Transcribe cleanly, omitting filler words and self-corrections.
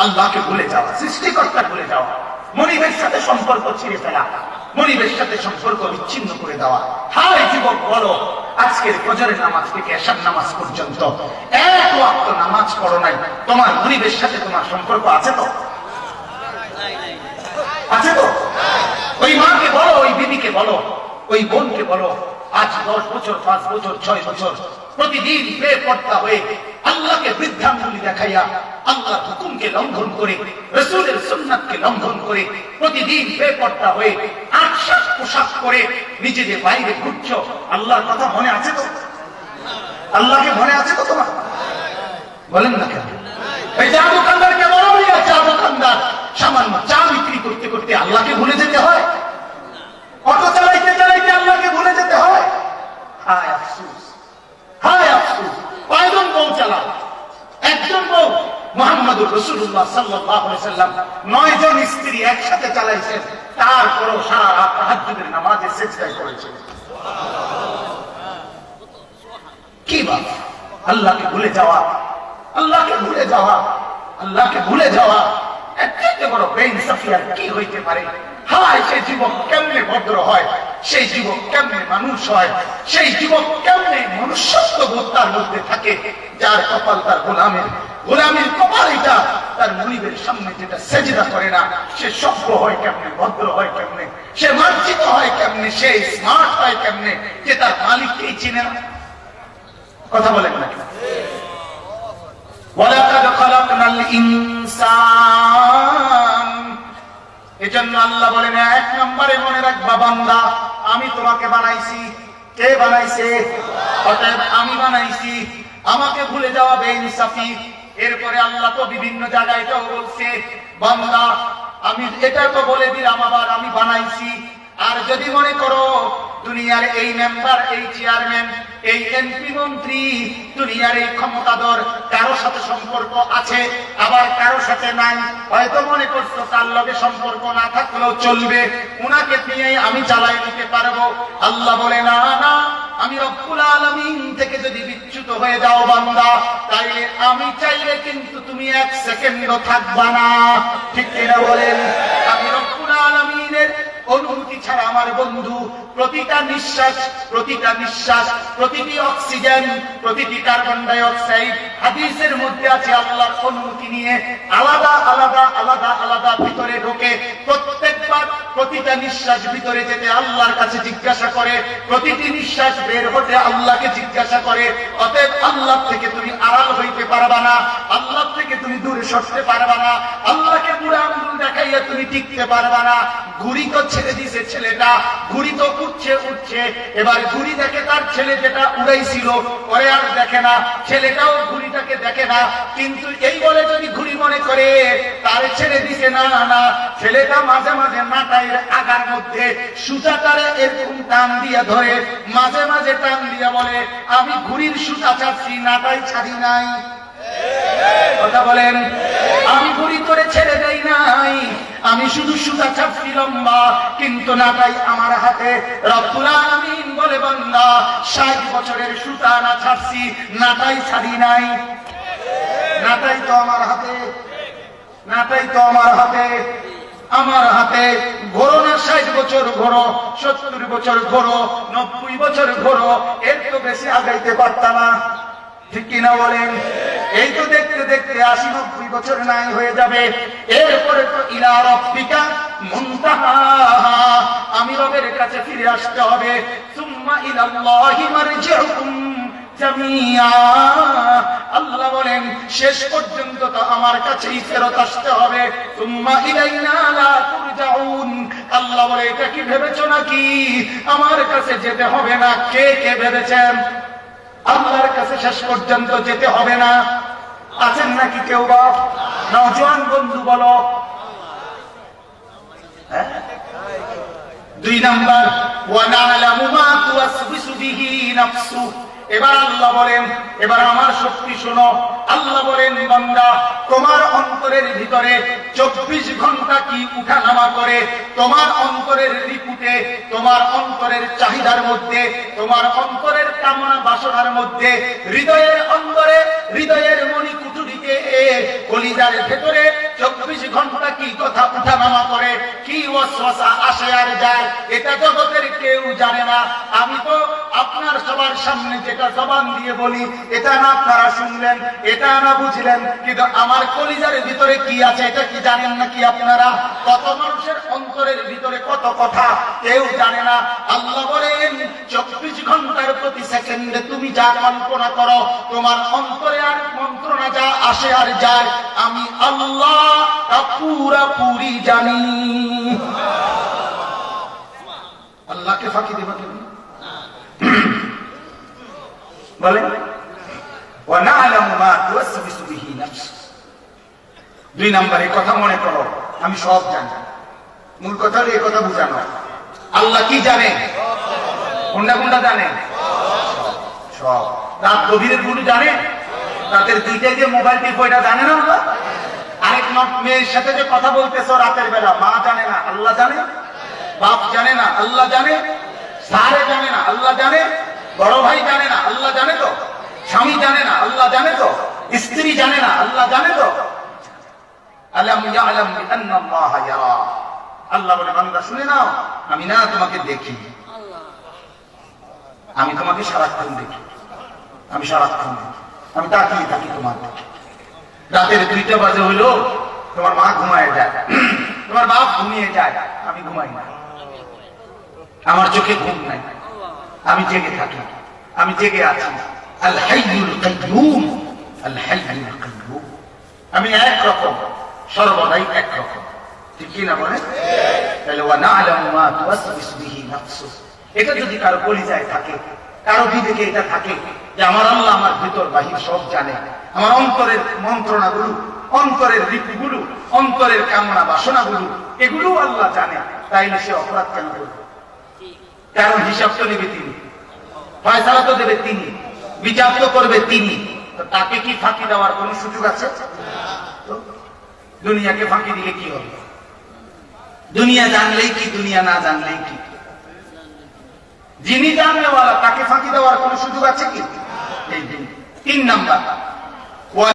আল্লাহকে ভুলে যাওয়া, সৃষ্টিকর্তা ভুলে যাওয়া, মনিবের সাথে সম্পর্ক ছিঁড়ে ফেলা, মনিবের সাথে সম্পর্ক বিচ্ছিন্ন করে দেওয়া। হায় যুবক, বলো আজকের ফজরের নামাজ থেকে এশার নামাজ পর্যন্ত এক ওয়াক্ত নামাজ পড়ো নাই, তোমার মনিবের সাথে তোমার সম্পর্ক আছে তো? আছে তো? ওই মাকে বলো, ওই বিবিকে বলো, ওই বোনকে বলো, আজ 10 বছর, 5 বছর, 6 বছর প্রতিদিন বেপরদা হয়ে আল্লাহকে বৃদ্ধাঙ্গুলি দেখাইয়া, আল্লাহর হুকুমকে লঙ্ঘন করে, রাসূলের সুন্নাতকে লঙ্ঘন করে প্রতিদিন বেপরদা হয়ে আটশাস পোশাক করে নিজেদের বাইরে ঘুরছো। আল্লাহর কথা মনে আছে তো? আল্লাহকে মনে আছে তো তোমার? বলেন না কেন? এই চা দোকানদারকে বলো, ভাইয়া চা দোকানদার সামান্য চা বিক্রি করতে করতে আল্লাহকে ভুলে যেতে হয়? অটো চালাইতে চালাইতে আল্লাহকে ভুলে যেতে হয়? হায় আফসোস, হায় আফসোস। কয়জন বউ চালাও? একজন বউ। মুহাম্মদুর রাসূলুল্লাহ সাল্লাল্লাহু আলাইহি সাল্লাম 9 জন স্ত্রী একসাথে চালাইছেন, তারপরও সারা রাত তাহাজ্জুদের নামাজে সিজদায় করেছেন। কি বাত? আল্লাহকে ভুলে যাওয়া, আল্লাহকে ভুলে যাওয়া, আল্লাহকে ভুলে যাওয়া এত বড় বেইনসাফি আর কি হইতে পারে? হায়, সেই যুবক কেমনে ভদ্র হয়, সেই যুবক কেমনে মানুষ হয়, সেই যুবক কেমনে মনুষ্যত্ব বোধ তার মধ্যে থাকে, যার কপাল তার গোলামের, গোলামের কপাল এটা, তার মনিবের সামনে যেটা সেজদা করে না, সে সভ্য হয় কেমনে, ভদ্র হয় কেমনে, সে মার্জিত হয় কেমনে, সে স্মার্ট হয় কেমনে, যে তার মালিককেই চিনে না। কথা বলেন না? ওয়ালাকাদ খালাকনাল ইনসান। এজন্য আল্লাহ বলেন, 1 নম্বরে মনে রাখবা বান্দা, আমি তোমাকে বানাইছি। কে বানাইছে? অতএব আমি বানাইছি। আমাকে ভুলে যাওয়া বেইনসাফি। এরপরে আল্লাহ তো বিভিন্ন জায়গায় এটাও বলছে, বান্দা আমি এটা তো বলে দিলাম, আবার আমি বানাইছি। আর যদি মনে করো দুনিয়ার এই মেম্বার, এই চেয়ারম্যান, এই এমপি মন্ত্রী, দুনিয়ার এই ক্ষমতাধর কারো সাথে সম্পর্ক আছে, আবার কারো সাথে নাই, হয়তো মনে করছো তার লগে সম্পর্ক না থাকলেও চলবে, উনাকে নিয়ে আমি চালাই নিতে পারবো। আল্লাহ বলে না, না, আমি রব্বুল আলামিন থেকে যদি বিচ্যুত হয়ে যাও বান্দা, তাইলে আমি চাইলে কিন্তু তুমি 1 সেকেন্ডও থাকবা না। ঠিক কিনা বলেন? আমি রব্বুল আলামিনের অনুমতি ছাড়া আমার বন্ধু প্রতিটা নিঃশ্বাস, প্রতিটা নিঃশ্বাস, প্রতিটি অক্সিজেন, প্রতিটি কার্বন ডাই অক্সাইড হাদিসের মধ্যে আছে আল্লাহর অনুমতি নিয়ে আলাদা আলাদা আলাদা আলাদা ভিতরে ঢোকে। প্রত্যেকবার প্রতিটা নিঃশ্বাস ভিতরে যেতে আল্লাহর কাছে জিজ্ঞাসা করে, প্রতিটি নিঃশ্বাস বের হতে আল্লাহকে জিজ্ঞাসা করে। অতএব আল্লাহ থেকে তুমি আড়াল হইতে পারবা না, আল্লাহ থেকে তুমি দূরে সরতে পারবা না, আল্লাহকে বুড়া আঙ্গুল দেখাইয়া তুমি টিকতে পারবা না। ঘুড়ি তো ছেড়ে দিছে ছেলেটা, ঘুড়ি তো উঠছে উঠছে, এবার ঘুড়ি দেখে তার ছেলে যেটা উড়াইছিল পরে আর দেখে না, ছেলেটাও ঘুড়িটাকে দেখে না, কিন্তু এই বলে যদি ঘুড়ি মনে করে তার ছেড়ে দিছে, না না, ছেলেটা মাঝে মাঝে নাটাইয়ের আগার মধ্যে সুতাটারে এরকম টান দিয়া ধরে, মাঝে মাঝে টান দিয়া বলে, আমি ঘুড়ির সুতা ছাড়ছি, নাটাই ছাড়ি নাই। কথা বলেন? আমি ঘুড়ি করে ছেড়ে দেই নাই, আমি শুধু সুতা ছাড়ছি লম্বা, কিন্তু নাটাই আমার হাতে। রব্বুল আলামিন বলে, বান্দা 60 বছরের সুতা না ছাড়ছি, নাটাই ছাড়ি নাই। নাটাই তো আমার হাতে, নাটাই তো আমার হাতে, আমার হাতে। ঘোরো না 60 বছর ঘোরো, 70 বছর ঘোরো, 90 বছর ঘোরো, এর তো বেশি আগাইতে পারতা না। ঠিক কিনা বলেন? এই তো দেখতে দেখতে 80-90 বছর নাই হয়ে যাবে, এরপরে তো ইলা রাব্বিকা মুনতাহা, আমি রবের কাছে ফিরে আসতে হবে। সুম্মা ইলাল্লাহি মারজিউকুম জামিআ, আল্লাহ বলেন শেষ পর্যন্ত তো আমার কাছেই ফেরত আসতে হবে। সুম্মা ইলাইনা লা তুরজাউন, আল্লাহ বলে এটা কি ভেবেছো নাকি আমার কাছে যেতে হবে না? কে কে ভেবেছেন আল্লাহর কাছে শেষ পর্যন্ত যেতে হবে না? আছেন নাকি কেউ? বা নওজোয়ান বন্ধু বলো। 2 নাম্বার, ওয়া না'লামু মা তুওয়াসবিসু বিহি নাফসু। এবার আল্লাহ বলেন, এবার আমার শক্তি শোনো। আল্লাহ বলেন, বান্দা তোমার অন্তরে অন্তরের ভিতরে 24 ঘন্টা কি উঠানামা করে, তোমার অন্তরের রিপুটে, তোমার অন্তরের চাহিদার মধ্যে, তোমার অন্তরের কামনা বাসনার মধ্যে, হৃদয়ের অন্তরে, হৃদয়ের মণিকুঠুরিতে, কলিজার ভেতরে 24 ঘন্টা কি কথা উঠানামা করে, কি ওয়াসওয়াসা আসে আর যায়, এটা জগতের কেউ জানে না। আমি তো আপনার সবার সামনে যেটা জবান দিয়ে বলি, এটা না আপনারা শুনলেন, এটা না বুঝলেন, কিন্তু আমার কলিজার ভিতরে কি আছে এটা কি জানেন নাকি আপনারা? কত মানুষের অন্তরের ভিতরে কত কথা কেউ জানে না। আল্লাহ বলেন 24 ঘন্টার প্রতি সেকেন্ডে তুমি যা কল্পনা করো, তোমার অন্তরে আর মন্ত্রণা যা আসে আর যায়, আমি আল্লাহ তা পুরাপুরি জানি। আল্লাহকে ফাঁকি দেবা কেন? বলেন ওয়ানা'লামু মা তুওয়াসবিসু বিহি নাফস। 2 নম্বরে কথা মনে করো, আমি সব জানি। মূল কথা হলো এই কথা বুঝানো। আল্লাহ কি জানে? কোনটা কোনটা জানে? সব। রাত গভীরের গুলো জানে, রাতের 2টায় যে মোবাইল টিপ ওইটা জানে না আল্লাহ? আরেক মেয়ের সাথে যে কথা বলতেছো রাতের বেলা, মা জানে না আল্লাহ জানে? বাপ জানে না আল্লাহ জানে? সারে জানে না আল্লাহ জানে? বড় ভাই জানে না আল্লাহ জানে তো? স্বামী জানে না আল্লাহ জানে তো? স্ত্রী জানে না আল্লাহ জানে তো? আলাম ইয়ালাম বিআন্নাল্লাহা ইয়ারা। আল্লাহ বলে বান্দা শুনে নাও, আমি না তোমাকে দেখি, আমি তোমাকে সারাক্ষণ দেখি, আমি সারাক্ষণ দেখি, আমি তাকিয়ে থাকি তোমার দিকে। রাতের 2টা বাজে হইলো, তোমার মা ঘুমায় যায়, তোমার বাপ ঘুমিয়ে যায়, আমি ঘুমাই না, আমার চোখে ঘুম নাই, আমি জেগে থাকি, আমি জেগে আছি। আল হাইয়ুল কাইয়্যুম, আল হাইয়ুল কাইয়্যুম। আমি একরকম, সর্বদাই একরকম, ঠিক কি না বলে? তাহলে ওয়ানা'লামু মা তুওয়াসবিসু বিহি নাফসু। এটা যদি কারো কলিজায় থাকে, কারো বিবেকে এটা থাকে যে আমার আল্লাহ আমার ভিতর বাহির সব জানে, আমার অন্তরের মন্ত্রণাগুলো, অন্তরের রীতিগুলো, অন্তরের কামনা বাসনাগুলো, এগুলো আল্লাহ জানে, তাইলে সে অপরাধ কেন করবে? কারণ হিসাব তো নেবে তিনি, ফয়সালা তো দেবে তিনি, বিচার তো করবে তিনি। তো তাকে কি ফাঁকি দেওয়ার কোন সুযোগ আছে? দুনিয়াকে ফাঁকি দিলে কি হবে? দুনিয়া জানলেই কি, দুনিয়া না জানলেই কি? যিনি জানলেওয়ালা তাকে ফাঁকি দেওয়ার কোন সুযোগ আছে কি? 3 নাম্বার